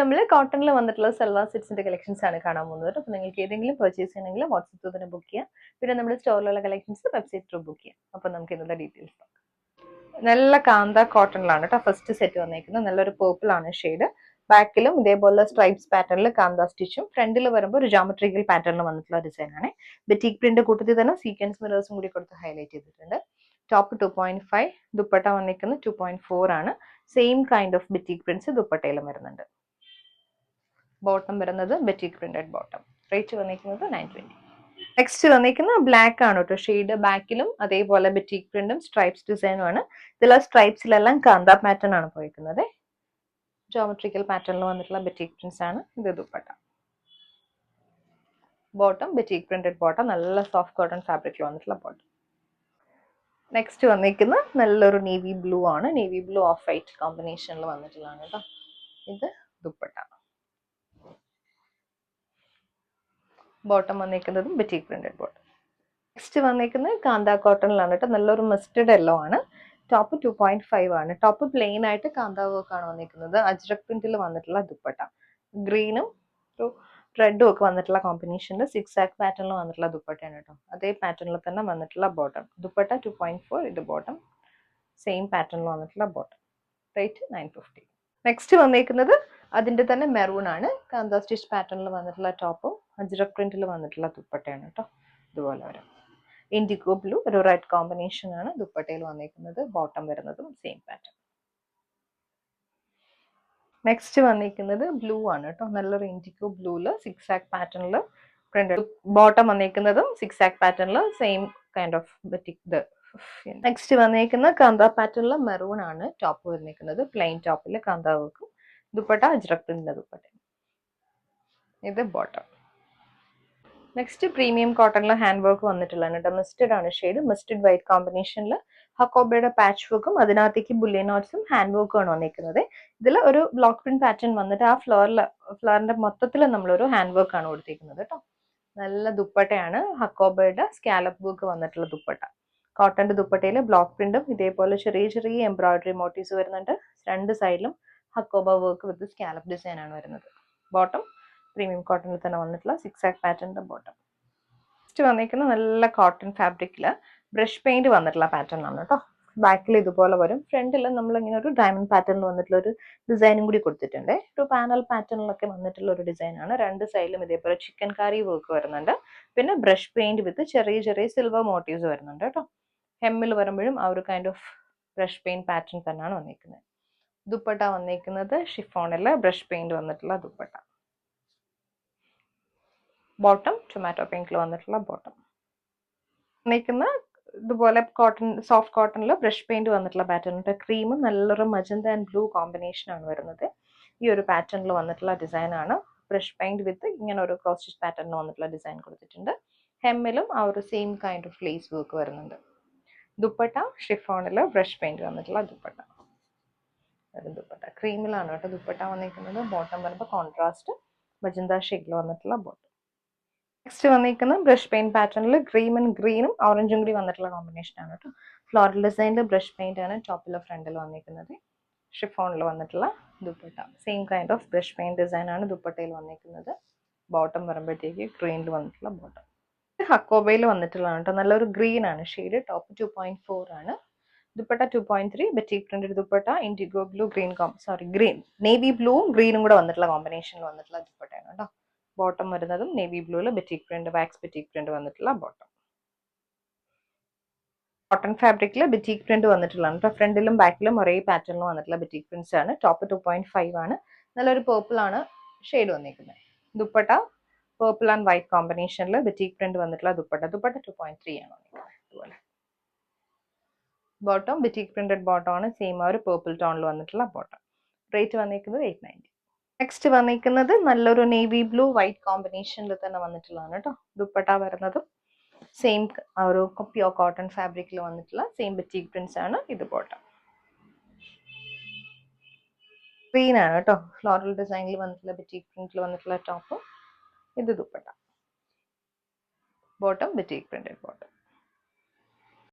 നമ്മൾ കോട്ടണിൽ വന്നിട്ടുള്ള സൽവാർ സെറ്റ്സിന്റെ കളക്ഷൻസ് ആണ് കാണാൻ പോകുന്നത്. അപ്പോൾ നിങ്ങൾക്ക് ഏതെങ്കിലും പർച്ചേസ് ചെയ്യണമെങ്കിൽ വാട്സ്ആപ്പ് ത്രൂ തന്നെ ബുക്ക് ചെയ്യാം. പിന്നെ നമ്മുടെ സ്റ്റോറിലുള്ള കളക്ഷൻസ് വെബ്സൈറ്റ് ത്രൂ ബുക്ക് ചെയ്യാം. അപ്പോൾ നമുക്ക് ഇന്നത്തെ ഡീറ്റെയിൽസ് നോക്കാം. നല്ല കാന്ത കോട്ടണിലാണ് കേട്ടോ ഫസ്റ്റ് സെറ്റ് വന്നേക്കുന്നത്. നല്ലൊരു പേർപ്പിൾ ആണ് ഷെയ്ഡ്. ബാക്കിലും ഇതേപോലെ സ്ട്രൈപ്സ് പാറ്റേണിൽ കാന്ത സ്റ്റിച്ചും, ഫ്രണ്ടിൽ വരുമ്പോൾ ഒരു ജോമെട്രിക്കൽ പാറ്റേണിൽ വന്നിട്ടുള്ള ഡിസൈൻ ആണ്. ബെറ്റീക് പ്രിന്റ് കൂട്ടത്തിൽ തന്നെ സീക്വൻസ് മിറേഴ്സും കൂടി കൊടുത്ത് ഹൈലൈറ്റ് ചെയ്തിട്ടുണ്ട്. ടോപ്പ് 2.5, ദുപ്പട്ട വന്നിരിക്കുന്നത് 2.4 ആണ്. Same kind of batik prints ദുപ്പട്ടയിലും വരുന്നുണ്ട്. ബോട്ടം വരുന്നത് ബെറ്റീക് പ്രിന്റഡ് ബോട്ടം. റേറ്റ് വന്നിരിക്കുന്നത് 920. നെക്സ്റ്റ് വന്നിരിക്കുന്നത് ബ്ലാക്ക് ആണ് കേട്ടോ ഷെയ്ഡ്. ബാക്കിലും അതേപോലെ ബെറ്റീക് പ്രിന്റും സ്ട്രൈപ്സ് ഡിസൈനും ആണ്. ഇതിലെ സ്ട്രൈപ്സിലെല്ലാം കാന്ത പാറ്റേൺ ആണ് പോയിരിക്കുന്നത്. ജോമെട്രിക്കൽ പാറ്റേണിൽ വന്നിട്ടുള്ള ബെറ്റീക് പ്രിന്റ്സ് ആണ്. ഇത് dupatta. Bottom batik printed bottom, നല്ല സോഫ്റ്റ് കോട്ടൺ ഫാബ്രിക്കിൽ വന്നിട്ടുള്ള ബോട്ടം. നെക്സ്റ്റ് വന്നിരിക്കുന്ന നല്ലൊരു നേവി ബ്ലൂ ആണ്. നേവി ബ്ലൂ ഓഫ് വൈറ്റ് കോമ്പിനേഷനിൽ വന്നിട്ടുള്ളതാണ് കേട്ടോ. ഇത് ദുപ്പട്ട. ബോട്ടം വന്നിരിക്കുന്നതും ബെറ്റീക് പ്രിന്റഡ് ബോട്ടം. നെക്സ്റ്റ് വന്നിരിക്കുന്നത് കാന്ത കോട്ടണിലാണ് കേട്ടോ. നല്ലൊരു മസ്റ്റർഡ് യെല്ലോ ആണ്. ടോപ്പ് 2.5 ആണ്. ടോപ്പ് പ്ലെയിൻ ആയിട്ട് കാന്ത വർക്ക് ആണ് വന്നിരിക്കുന്നത്. അജ്രക് പ്രിന്റിൽ വന്നിട്ടുള്ള ദുപ്പട്ട. ഗ്രീനും ഒരു റെഡും ഒക്കെ വന്നിട്ടുള്ള കോമ്പിനേഷനിൽ സിക്സ് ആക്ക് പാറ്റേണിൽ വന്നിട്ടുള്ള ദുപ്പട്ടയാണ് കേട്ടോ. അതേ പാറ്റേണിൽ തന്നെ വന്നിട്ടുള്ള ബോട്ടം. ദുപ്പട്ട 2.4, ഇത് ബോട്ടം. സെയിം പാറ്റേണിൽ വന്നിട്ടുള്ള ബോട്ടം. റേറ്റ് 950. നെക്സ്റ്റ് വന്നിരിക്കുന്നത് അതിന്റെ തന്നെ മെറൂൺ ആണ്. കാന്ത സ്റ്റിച്ച് പാറ്റേണിൽ വന്നിട്ടുള്ള ടോപ്പും അജ്രക് പ്രിന്റിൽ വന്നിട്ടുള്ള ദുപ്പട്ടയാണ് കേട്ടോ. ഇതുപോലെ വരും. ഇൻഡിഗോ ബ്ലൂ ഒരു റെഡ് കോമ്പിനേഷൻ ആണ് ദുപ്പട്ടയിൽ വന്നിരിക്കുന്നത്. ബോട്ടം വരുന്നതും സെയിം പാറ്റേൺ. നെക്സ്റ്റ് വന്നിരിക്കുന്നത് ബ്ലൂ ആണ് കേട്ടോ. നല്ലൊരു ഇൻഡിഗോ ബ്ലൂല് സിക്സ് ആക്ക് പാറ്റേണിൽ പ്രിന്റഡ്. ബോട്ടം വന്നിരിക്കുന്നതും സിക്സ് ആക്ക് പാറ്റേണിൽ same kind of batik. Next വന്നിരിക്കുന്ന കാന്ത പാറ്റേണിൽ മെറൂൺ ആണ് ടോപ്പ് വന്നിരിക്കുന്നത്. പ്ലെയിൻ ടോപ്പിൽ കാന്ത വർക്കും, ദുപ്പട്ട അജ്രക് പ്രിന്റിന്റെ ദുപ്പട്ട. ഇത് ബോട്ടം. നെക്സ്റ്റ് പ്രീമിയം കോട്ടണിൽ ഹാൻഡ് വർക്ക് വന്നിട്ടുള്ളതാണ്. മസ്റ്റർഡ് ആണ് ഷെയ്ഡ്. മസ്റ്റർഡ് വൈറ്റ് കോമ്പിനേഷനിൽ ഹക്കോബയുടെ പാച്ച് വർക്കും അതിനകത്തേക്ക് ബുള്ളിയൻ നോട്ട്സും ഹാൻഡ് വർക്കും ആണ് വന്നിരിക്കുന്നത്. ഇതിൽ ഒരു ബ്ലോക്ക് പ്രിന്റ് പാറ്റേൺ വന്നിട്ട് ആ ഫ്ലോറിന്റെ മൊത്തത്തിൽ നമ്മളൊരു ഹാൻഡ് വർക്ക് ആണ് കൊടുത്തിരിക്കുന്നത് കേട്ടോ. നല്ല ദുപ്പട്ടയാണ്. ഹക്കോബയുടെ സ്കാലപ്പ് വർക്ക് വന്നിട്ടുള്ള ദുപ്പട്ട. കോട്ടന്റെ ദുപ്പട്ടയിൽ ബ്ലോക്ക് പ്രിന്റും ഇതേപോലെ ചെറിയ ചെറിയ എംബ്രോയിഡറി മോട്ടീവ്സ് വരുന്നുണ്ട്. രണ്ട് സൈഡിലും hakoba work with scallop design ആണ് വരുന്നത്. ബോട്ടം പ്രീമിയം കോട്ടണിൽ തന്നെ വന്നിട്ടുള്ള സിക്സ് ആക്ക് പാറ്റേണിന്റെ ബോട്ടം. നെക്സ്റ്റ് വന്നിരിക്കുന്ന നല്ല കോട്ടൺ ഫാബ്രിക്കിൽ ബ്രഷ് പെയിന്റ് വന്നിട്ടുള്ള പാറ്റേൺ ആണ് കേട്ടോ. ബാക്കിൽ ഇതുപോലെ വരും. ഫ്രണ്ടിൽ നമ്മൾ ഇങ്ങനെ ഒരു ഡയമണ്ട് പാറ്റേണിൽ വന്നിട്ടുള്ള ഒരു ഡിസൈനും കൂടി കൊടുത്തിട്ടുണ്ട്. ഒരു പാനൽ പാറ്റേണിലൊക്കെ വന്നിട്ടുള്ള ഒരു ഡിസൈൻ ആണ്. രണ്ട് സൈഡിലും ഇതേപോലെ ചിക്കൻ കാരി വർക്ക് വരുന്നുണ്ട്. പിന്നെ ബ്രഷ് പെയിന്റ് വിത്ത് ചെറിയ ചെറിയ സിൽവർ മോട്ടീവ്സ് വരുന്നുണ്ട് കേട്ടോ. ഹെമ്മിൽ വരുമ്പോഴും ആ ഒരു kind of brush paint pattern തന്നെയാണ് വന്നിരിക്കുന്നത്. ദുപ്പട്ട വന്നിരിക്കുന്നത് ഷിഫോണിൽ ബ്രഷ് പെയിന്റ് വന്നിട്ടുള്ള ദുപ്പട്ട. ബോട്ടം ടൊമാറ്റോ പിങ്കിൽ വന്നിട്ടുള്ള ബോട്ടം. വന്നിരിക്കുന്ന ഇതുപോലെ കോട്ടൺ സോഫ്റ്റ് കോട്ടണിൽ ബ്രഷ് പെയിന്റ് വന്നിട്ടുള്ള പാറ്റേൺ. ക്രീമും നല്ലൊരു മജന്ത ആൻഡ് ബ്ലൂ കോമ്പിനേഷൻ ആണ് വരുന്നത്. ഈ ഒരു പാറ്റേണിൽ വന്നിട്ടുള്ള ഡിസൈൻ ആണ്. ബ്രഷ് പെയിന്റ് വിത്ത് ഇങ്ങനെ ഒരു ക്രോസ് സ്റ്റിച്ച് പാറ്റേണിൽ വന്നിട്ടുള്ള ഡിസൈൻ കൊടുത്തിട്ടുണ്ട്. ഹെമ്മിലും ആ ഒരു same kind of lace work വരുന്നുണ്ട്. ദുപ്പട്ട ഷിഫോണിൽ ബ്രഷ് പെയിന്റ് വന്നിട്ടുള്ള ദുപ്പട്ട. ദുപ്പട്ട ക്രീമിലാണ് കേട്ടോ ദുപ്പട്ട വന്നിരിക്കുന്നത്. ബോട്ടം വരുമ്പോൾ കോൺട്രാസ്റ്റ് മജന്ത ഷെയ്ഡിൽ വന്നിട്ടുള്ള ബോട്ടം. നെക്സ്റ്റ് വന്നിരിക്കുന്ന ബ്രഷ് പെയിന്റ് പാറ്റേണിൽ ഗ്രീനും ഓറഞ്ചും കൂടി വന്നിട്ടുള്ള കോമ്പിനേഷൻ ആണ് കേട്ടോ. ഫ്ലോറൽ ഡിസൈനിൽ ബ്രഷ് പെയിന്റ് ആണ് ടോപ്പിലോ ഫ്രണ്ടിലോ വന്നിരിക്കുന്നത്. ഷിഫോണിൽ വന്നിട്ടുള്ള dupatta. Same kind of brush paint design ആണ് ദുപ്പട്ടയിൽ വന്നിരിക്കുന്നത്. ബോട്ടം വരുമ്പോഴത്തേക്ക് ഗ്രീനിൽ വന്നിട്ടുള്ള ബോട്ടം. ഹക്കോബയിൽ വന്നിട്ടുള്ളതാണ് കേട്ടോ. നല്ലൊരു ഗ്രീൻ ആണ് ഷെയ്ഡ്. ടോപ്പ് 2.4 ആണ്. Dupatta 2.3 batik printed dupatta. Indigo blue green navy ബ്ലൂവും ഗ്രീനും കൂടെ വന്നിട്ടുള്ള കോമ്പിനേഷനിൽ വന്നിട്ടുള്ള ദുപ്പട്ടയാണ് കേട്ടോ. ബോട്ടം വരുന്നതും നേവി ബ്ലൂവിൽ batik print wax batik print വന്നിട്ടുള്ള ബോട്ടം. കോട്ടൺ ഫാബ്രിക്കിൽ ബെറ്റീക് പ്രിന്റ് വന്നിട്ടുള്ളതാണ് കേട്ടോ. ഫ്രണ്ടിലും ബാക്കിലും ഒരേ പാറ്റേണിൽ വന്നിട്ടുള്ള ബെറ്റീക് പ്രിന്റ്സ് ആണ്. ടോപ്പ് 2.5 ആണ്. നല്ലൊരു പേർപ്പിൾ ആണ് ഷെയ്ഡ് വന്നിരിക്കുന്നത്. ദുപ്പട്ട പേർപ്പിൾ ആൻഡ് വൈറ്റ് കോമ്പിനേഷനിൽ ബെറ്റീക് പ്രിന്റ് വന്നിട്ടുള്ള ദുപ്പട്ട. ദുപ്പട്ട 2.3 ആണ് വന്നിരിക്കുന്നത്. അതുപോലെ ബോട്ടം ബെറ്റീക് പ്രിന്റഡ് ബോട്ടം ആണ്. സെയിം ആ ഒരു പേർപ്പിൾ ടോണിൽ വന്നിട്ടുള്ള ബോട്ടം. റേറ്റ് വന്നിരിക്കുന്നത് 890. നെക്സ്റ്റ് വന്നിരിക്കുന്നത് നല്ലൊരു നേവി ബ്ലൂ വൈറ്റ് കോമ്പിനേഷനിൽ തന്നെ വന്നിട്ടുള്ളതാണ് കേട്ടോ. ദുപ്പട്ട വരുന്നതും സെയിം ആ ഒരു പ്യോർ കോട്ടൺ ഫാബ്രിക്കിൽ വന്നിട്ടുള്ള സെയിം ബെറ്റീക് പ്രിന്റ്സ് ആണ്. ഇത് ബോട്ടം. ഗ്രീൻ ആണ് കേട്ടോ. ഫ്ലോറൽ ഡിസൈനിൽ വന്നിട്ടുള്ള ബെറ്റീക് പ്രിന്റിൽ വന്നിട്ടുള്ള ടോപ്പ്. ഇത് dupatta. Bottom batik printed bottom.